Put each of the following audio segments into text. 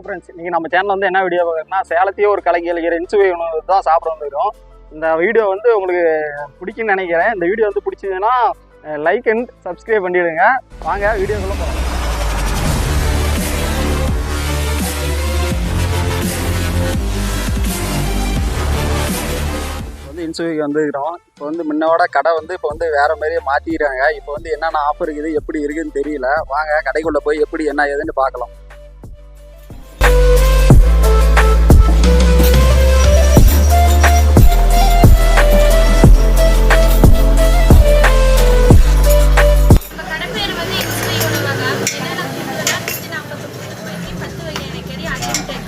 Friends, நீங்கள் நம்ம சேனலில் வந்து என்ன வீடியோ பார்க்குறோம்னா சேலத்தையே ஒரு கலைஞர் இருக்கிற இன்சுவை உணவு தான் சாப்பிட வந்துருக்கோம். இந்த வீடியோ வந்து உங்களுக்கு பிடிக்குன்னு நினைக்கிறேன். இந்த வீடியோ வந்து பிடிச்சதுன்னா லைக் அண்ட் சப்ஸ்கிரைப் பண்ணிடுங்க. வாங்க வீடியோக்குள்ளே போகலாம். வந்து இன்சுவைக்கு வந்துருக்கிறோம். இப்போ வந்து முன்னோட கடை வந்து இப்போ வந்து வேறு மாதிரியே மாற்றிக்கிறாங்க. இப்போ வந்து என்னென்ன ஆஃபர் இருக்குது, எப்படி இருக்குதுன்னு தெரியல. வாங்க கடைக்குள்ளே போய் எப்படி என்ன ஏதுன்னு பார்க்கலாம்.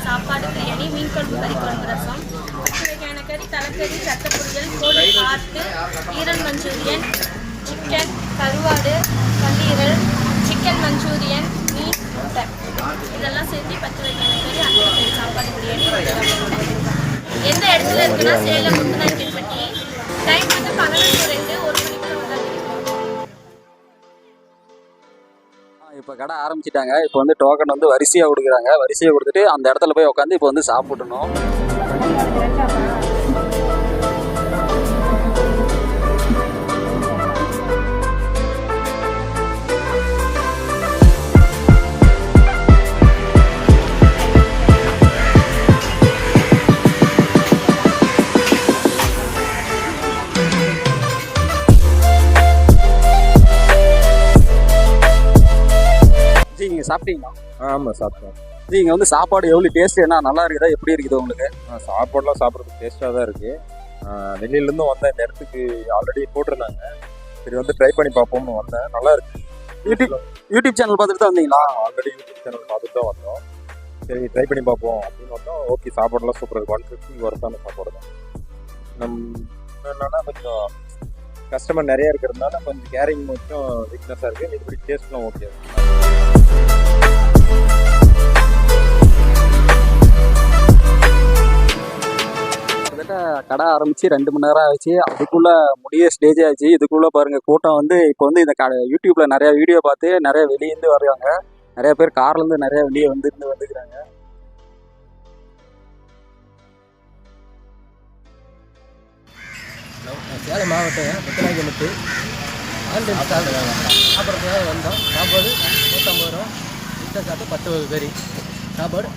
சாப்பாடு, பிரியாணி, மீன் குழம்பு, கறி குழம்பு, ரசம், 10 வகையான கறி, தலைக்கறி, ரத்த பொரியல், கோழி பார்த்து, ஈரல் மஞ்சூரியன், சிக்கன், கருவாடு, கல்லீரல், சிக்கன் மஞ்சூரியன், மீன், முட்டை இதெல்லாம் சேர்த்து 10 வகையான கறி, அன்லிமிட்டெட் சாப்பாடு, பிரியாணி. எந்த இடத்துல இருக்குன்னா சேலம் முத்துநாயக்கன்பட்டி. டைம் வந்து 11:02, 1 மணிக்குள்ள வந்தால். இப்போ கடை ஆரம்பிச்சிட்டாங்க. இப்போ வந்து டோக்கன் வந்து வரிசையாக கொடுக்குறாங்க. வரிசையை கொடுத்துட்டு அந்த இடத்துல போய் உட்காந்து இப்போ வந்து சாப்பிடணும். நீங்கள் சாப்பிட்டீங்களா? ஆமாம் சாப்பிட்டேன். இங்கே வந்து சாப்பாடு எவ்வளோ டேஸ்ட் என்ன நல்லா இருக்குதா, எப்படி இருக்குது உங்களுக்கு? சாப்பாடுலாம் சாப்பிட்றதுக்கு டேஸ்ட்டாக தான் இருக்குது. வெளியிலேருந்து வந்தேன், இந்த இடத்துக்கு ஆல்ரெடி போட்டிருந்தாங்க. சரி வந்து ட்ரை பண்ணி பார்ப்போம்னு வந்தேன். நல்லா இருக்கு. யூடியூப் சேனல் பார்த்துட்டு தான் வந்தீங்களா? ஆல்ரெடி யூடியூப் சேனல் பார்த்துட்டு தான் வந்தோம். சரி ட்ரை பண்ணி பார்ப்போம் அப்படின்னு வந்தோம். ஓகே, சாப்பாடுலாம் சூப்பராக இருக்குது. 150 ஒர்த்தான சாப்பாடு தான். என்னன்னா கொஞ்சம் கஸ்டமர் நிறையா இருக்கிறதுனால கொஞ்சம் கேரிங் மட்டும் வீக்னஸாக இருக்குது. இப்படி டேஸ்ட்லாம் ஓகே. கடை ஆரம்பித்து 2 மணி நேரம் ஆச்சு. அதுக்குள்ளே முடிய ஸ்டேஜ் ஆச்சு. இதுக்குள்ளே பாருங்கள் கூட்டம் வந்து இப்போ வந்து இந்த யூடியூப்பில் நிறையா வீடியோ பார்த்து நிறைய வெளியேருந்து வருவாங்க. நிறைய பேர் கார்லேருந்து நிறையா வெளியே வந்துக்கிறாங்க. சேலம் மாவட்டம் முத்துநாயக்கன்பட்டி ஆன்லைன் சாப்பிட்றதுக்காக வந்தோம். சாப்பாடு 150 ரூபா, முட்டை சாப்பிட்டு 10 வகை கறி சாப்பாடு.